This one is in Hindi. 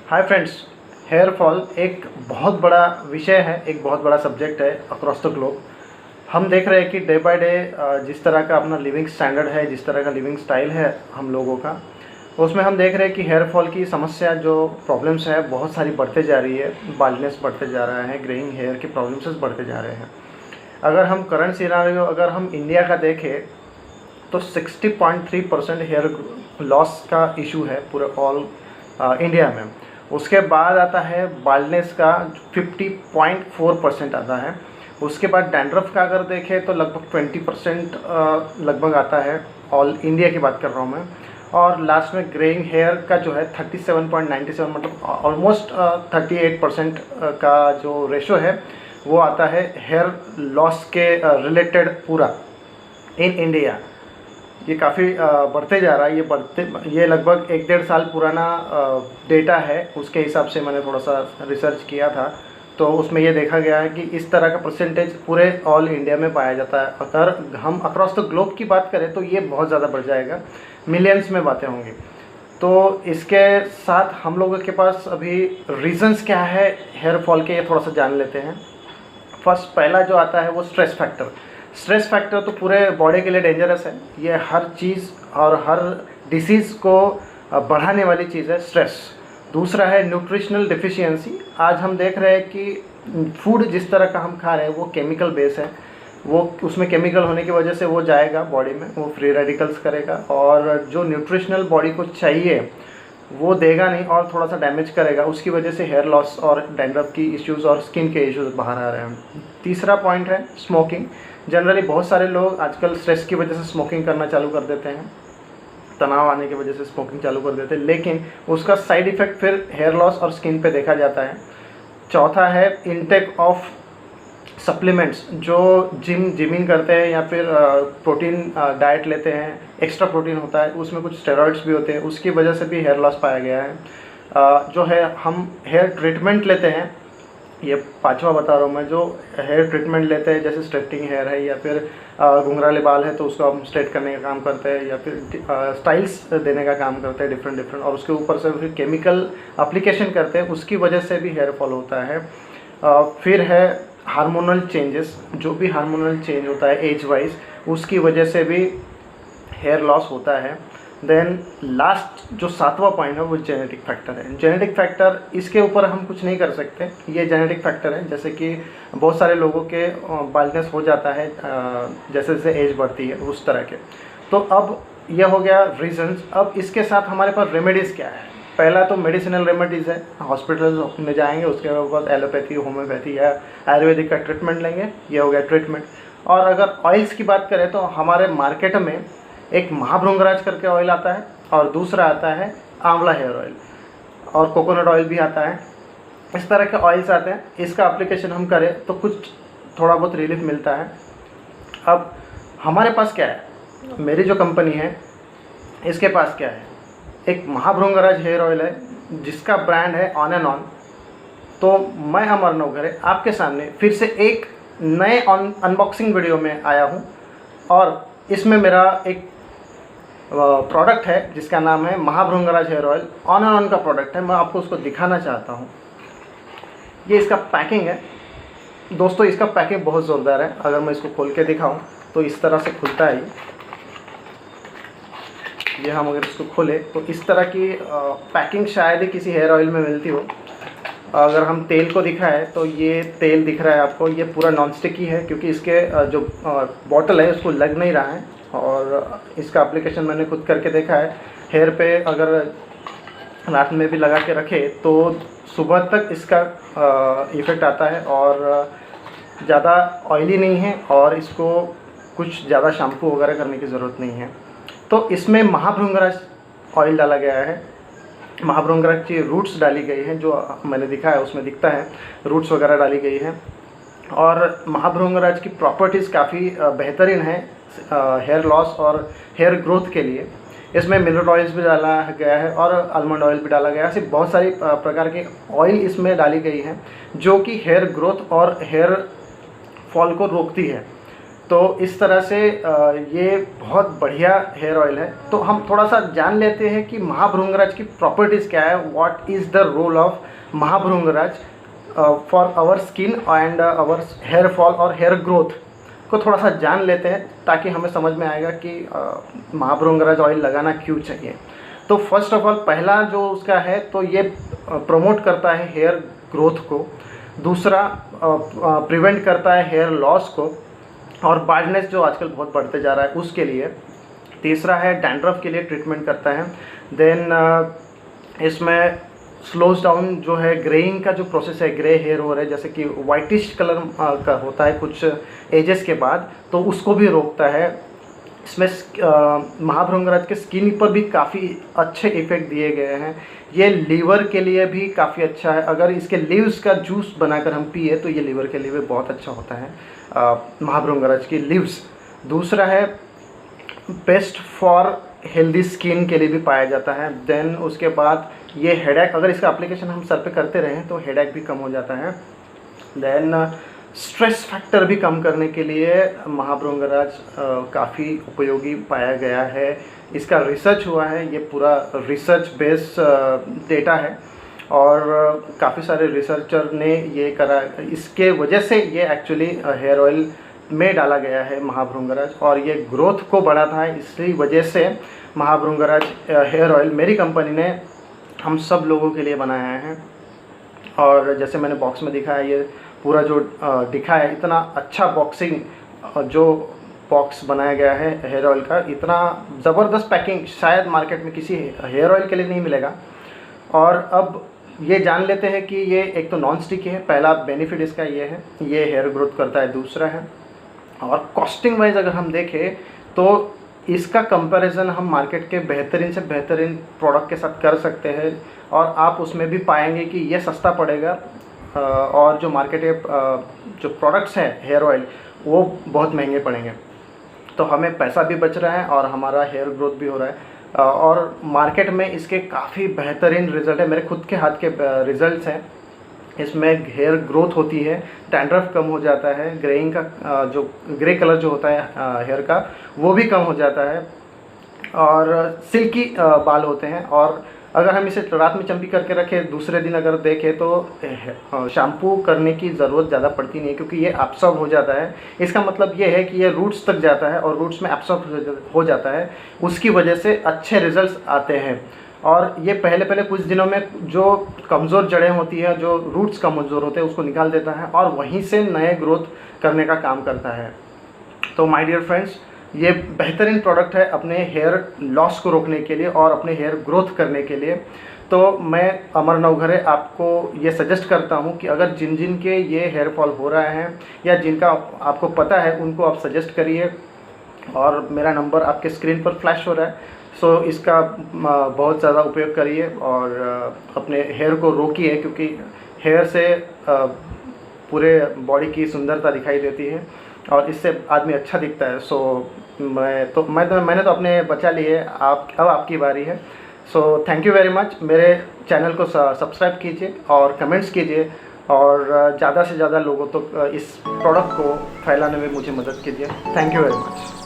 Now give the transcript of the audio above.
हाय फ्रेंड्स, हेयर फॉल एक बहुत बड़ा विषय है, एक बहुत बड़ा सब्जेक्ट है अक्रॉस द ग्लोब। हम देख रहे हैं कि डे बाय डे जिस तरह का अपना लिविंग स्टैंडर्ड है, जिस तरह का लिविंग स्टाइल है हम लोगों का, उसमें हम देख रहे हैं कि हेयर फॉल की समस्या जो प्रॉब्लम्स है बहुत सारी बढ़ते जा रही है। बाल्डनेस बढ़ते जा रहा है, ग्रेइंग हेयर के प्रॉब्लम्स बढ़ते जा रहे हैं। अगर हम करंट सिनारियो अगर हम इंडिया का देखें तो 60.3% हेयर लॉस का इशू है पूरे ऑल इंडिया में। उसके बाद आता है बाल्डनेस का 50.4% आता है। उसके बाद डैंड्रफ का अगर देखें तो लगभग 20% लगभग आता है, ऑल इंडिया की बात कर रहा हूँ मैं। और लास्ट में ग्रेइंग हेयर का जो है 37.97 मतलब ऑलमोस्ट 38% का जो रेशो है वो आता है हेयर लॉस के रिलेटेड पूरा इन इंडिया। ये काफ़ी बढ़ते जा रहा है। ये लगभग 1-1.5 साल पुराना डेटा है। उसके हिसाब से मैंने थोड़ा सा रिसर्च किया था, तो उसमें ये देखा गया है कि इस तरह का परसेंटेज पूरे ऑल इंडिया में पाया जाता है। अगर हम अक्रॉस द ग्लोब की बात करें तो ये बहुत ज़्यादा बढ़ जाएगा, मिलियंस में बातें होंगी। तो इसके साथ हम लोगों के पास अभी रीजंस क्या है हेयर फॉल के, ये थोड़ा सा जान लेते हैं। फर्स्ट पहला जो आता है वो स्ट्रेस फैक्टर तो पूरे बॉडी के लिए डेंजरस है। ये हर चीज़ और हर डिसीज़ को बढ़ाने वाली चीज़ है स्ट्रेस। दूसरा है न्यूट्रिशनल डिफिशियंसी। आज हम देख रहे हैं कि फूड जिस तरह का हम खा रहे हैं वो केमिकल बेस है, वो उसमें केमिकल होने की वजह से वो जाएगा बॉडी में, वो फ्री रेडिकल्स करेगा और जो न्यूट्रिशनल बॉडी को चाहिए वो देगा नहीं और थोड़ा सा डैमेज करेगा। उसकी वजह से हेयर लॉस और डैंड्रफ की इश्यूज़ और स्किन के इश्यूज़ बाहर आ रहे हैं। तीसरा पॉइंट है स्मोकिंग। जनरली बहुत सारे लोग आजकल स्ट्रेस की वजह से स्मोकिंग करना चालू कर देते हैं, तनाव आने की वजह से स्मोकिंग चालू कर देते हैं, लेकिन उसका साइड इफ़ेक्ट फिर हेयर लॉस और स्किन पे देखा जाता है। चौथा है इनटेक ऑफ सप्लीमेंट्स। जो जिमिंग करते हैं या फिर प्रोटीन डाइट लेते हैं, एक्स्ट्रा प्रोटीन होता है, उसमें कुछ स्टेरॉइड्स भी होते हैं, उसकी वजह से भी हेयर लॉस पाया गया है। जो है हम हेयर ट्रीटमेंट लेते हैं, ये पांचवा बता रहा हूँ मैं, जो हेयर ट्रीटमेंट लेते हैं जैसे स्ट्रेटिंग हेयर है या फिर घुंघराले बाल है तो उसको हम स्ट्रेट करने का काम करते हैं या फिर स्टाइल्स देने का काम करते हैं डिफरेंट, और उसके ऊपर से फिर केमिकल एप्लीकेशन करते हैं, उसकी वजह से भी हेयर फॉल होता है। फिर है हार्मोनल चेंजेस। जो भी हार्मोनल चेंज होता है एज वाइज, उसकी वजह से भी हेयर लॉस होता है। देन लास्ट जो 7वां पॉइंट है वो जेनेटिक फैक्टर है। जेनेटिक फैक्टर, इसके ऊपर हम कुछ नहीं कर सकते, ये जेनेटिक फैक्टर है। जैसे कि बहुत सारे लोगों के बाल्डनेस हो जाता है जैसे जैसे एज बढ़ती है उस तरह के। तो अब यह हो गया रीजंस। अब इसके साथ हमारे पास रेमेडीज़ क्या है। पहला तो मेडिसिनल रेमेडीज़ है, हॉस्पिटल में जाएंगे, उसके बाद एलोपैथी, होम्योपैथी या आयुर्वेदिक का ट्रीटमेंट लेंगे, ये हो गया ट्रीटमेंट। और अगर ऑयल्स की बात करें तो हमारे मार्केट में एक महाभृंगराज करके ऑयल आता है और दूसरा आता है आंवला हेयर ऑयल, और कोकोनट ऑयल भी आता है। इस तरह के ऑयल्स आते हैं, इसका एप्लीकेशन हम करें तो कुछ थोड़ा बहुत रिलीफ मिलता है। अब हमारे पास क्या है, मेरी जो कंपनी है इसके पास क्या है, एक महाभृंगराज हेयर ऑयल है जिसका ब्रांड है ऑन एंड ऑन। तो मैं अमर नवघरे आपके सामने फिर से एक नए अनबॉक्सिंग वीडियो में आया हूँ, और इसमें मेरा एक प्रोडक्ट है जिसका नाम है Mahabhringraj hair oil. On and on का प्रोडक्ट है, मैं आपको उसको दिखाना चाहता हूँ। ये इसका पैकिंग है दोस्तों, इसका पैकिंग बहुत ज़ोरदार है। अगर मैं इसको खोल के दिखाऊँ तो इस तरह से खुलता है ये। हम अगर इसको खोले तो इस तरह की पैकिंग शायद ही किसी हेयर ऑयल में मिलती हो। अगर हम तेल को दिखाएं तो ये तेल दिख रहा है आपको, ये पूरा नॉन स्टिकी है क्योंकि इसके जो बॉटल है उसको लग नहीं रहा है। और इसका एप्लीकेशन मैंने खुद करके देखा है, हेयर पे अगर रात में भी लगा के रखे तो सुबह तक इसका इफ़ेक्ट आता है, और ज़्यादा ऑयली नहीं है और इसको कुछ ज़्यादा शैम्पू वगैरह करने की ज़रूरत नहीं है। तो इसमें महाभृंगराज ऑयल डाला गया है, महाभृंगराज की रूट्स डाली गई हैं, जो मैंने दिखा है उसमें दिखता है रूट्स वगैरह डाली गई है। और महाभृंगराज की प्रॉपर्टीज़ काफ़ी बेहतरीन है हेयर लॉस और हेयर ग्रोथ के लिए। इसमें मिनरल ऑयल्स भी डाला गया है और आलमंड ऑयल भी डाला गया है। ऐसी बहुत सारी प्रकार के ऑयल इसमें डाली गई हैं जो कि हेयर ग्रोथ और हेयर फॉल को रोकती है। तो इस तरह से ये बहुत बढ़िया हेयर ऑयल है। तो हम थोड़ा सा जान लेते हैं कि महाभृंगराज की प्रॉपर्टीज़ क्या है, what is the role of Mahabhringraj for our skin and our hair fall और हेयर ग्रोथ को थोड़ा सा जान लेते हैं, ताकि हमें समझ में आएगा कि महाभृंगराज ऑयल लगाना क्यों चाहिए। तो फर्स्ट ऑफ ऑल पहला जो उसका है, तो ये प्रमोट करता है हेयर ग्रोथ को। दूसरा प्रिवेंट करता है हेयर लॉस को और बाल्डनेस जो आजकल बहुत बढ़ते जा रहा है उसके लिए। तीसरा है डैंड्रफ के लिए ट्रीटमेंट करता है। देन इसमें स्लोज डाउन जो है ग्रेइंग का जो प्रोसेस है, ग्रे हेयर हो रहे हैं जैसे कि वाइटिश कलर का होता है कुछ एजेस के बाद, तो उसको भी रोकता है। इसमें महाभृंगराज के स्किन पर भी काफ़ी अच्छे इफ़ेक्ट दिए गए हैं। ये लीवर के लिए भी काफ़ी अच्छा है। अगर इसके लीव्स का जूस बनाकर हम पिए तो ये लीवर के लिए भी बहुत अच्छा होता है महाभृंगराज की लीव्स। दूसरा है बेस्ट फॉर हेल्दी स्किन के लिए भी पाया जाता है। देन उसके बाद ये हेडेक, अगर इसका एप्लीकेशन हम सर पे करते रहें तो हेडेक भी कम हो जाता है। देन स्ट्रेस फैक्टर भी कम करने के लिए महाभृंगराज काफ़ी उपयोगी पाया गया है। इसका रिसर्च हुआ है, ये पूरा रिसर्च बेस्ड डेटा है और काफ़ी सारे रिसर्चर ने ये करा, इसके वजह से ये एक्चुअली हेयर ऑयल में डाला गया है महाभृंगराज, और ये ग्रोथ को बढ़ाता है। इसी वजह से महाभृंगराज हेयर ऑयल मेरी कंपनी ने हम सब लोगों के लिए बनाया है। और जैसे मैंने बॉक्स में दिखाया, ये पूरा जो दिखा है, इतना अच्छा बॉक्सिंग जो बॉक्स बनाया गया है हेयर ऑयल का, इतना ज़बरदस्त पैकिंग शायद मार्केट में किसी हेयर ऑयल के लिए नहीं मिलेगा। और अब ये जान लेते हैं कि ये एक तो नॉन स्टिकी है, पहला बेनिफिट इसका ये है, ये हेयर ग्रोथ करता है। दूसरा है, और कॉस्टिंग वाइज अगर हम देखें तो इसका कंपैरिजन हम मार्केट के बेहतरीन से बेहतरीन प्रोडक्ट के साथ कर सकते हैं, और आप उसमें भी पाएंगे कि ये सस्ता पड़ेगा और जो मार्केट के जो प्रोडक्ट्स हैं हेयर ऑयल वो बहुत महंगे पड़ेंगे। तो हमें पैसा भी बच रहा है और हमारा हेयर ग्रोथ भी हो रहा है। और मार्केट में इसके काफ़ी बेहतरीन रिज़ल्ट है, मेरे खुद के हाथ के रिज़ल्ट्स हैं। इसमें हेयर ग्रोथ होती है, डैंड्रफ कम हो जाता है, ग्रेइंग का जो ग्रे कलर जो होता है हेयर का वो भी कम हो जाता है, और सिल्की बाल होते हैं। और अगर हम इसे रात में चंपी करके रखें, दूसरे दिन अगर देखें तो शैम्पू करने की ज़रूरत ज़्यादा पड़ती नहीं है, क्योंकि ये एब्सॉर्ब हो जाता है। इसका मतलब ये है कि ये रूट्स तक जाता है और रूट्स में एब्सॉर्ब हो जाता है, उसकी वजह से अच्छे रिजल्ट्स आते हैं। और ये पहले कुछ दिनों में जो कमज़ोर जड़ें होती हैं, जो रूट्स कमज़ोर होते हैं, उसको निकाल देता है और वहीं से नए ग्रोथ करने का काम करता है। तो माय डियर फ्रेंड्स, ये बेहतरीन प्रोडक्ट है अपने हेयर लॉस को रोकने के लिए और अपने हेयर ग्रोथ करने के लिए। तो मैं अमर नवघरे आपको ये सजेस्ट करता हूँ कि अगर जिन के ये हेयर फॉल हो रहा है या जिनका आपको पता है, उनको आप सजेस्ट करिए। और मेरा नंबर आपके स्क्रीन पर फ्लैश हो रहा है, सो इसका बहुत ज़्यादा उपयोग करिए और अपने हेयर को रोकिए, क्योंकि हेयर से पूरे बॉडी की सुंदरता दिखाई देती है और इससे आदमी अच्छा दिखता है। सो मैंने तो अपने बचा लिए, अब आपकी बारी है। So thank you very much. मेरे चैनल को सब्सक्राइब कीजिए और कमेंट्स कीजिए, और ज़्यादा से ज़्यादा लोगों तक इस प्रोडक्ट को फैलाने में मुझे मदद कीजिए। Thank you very much.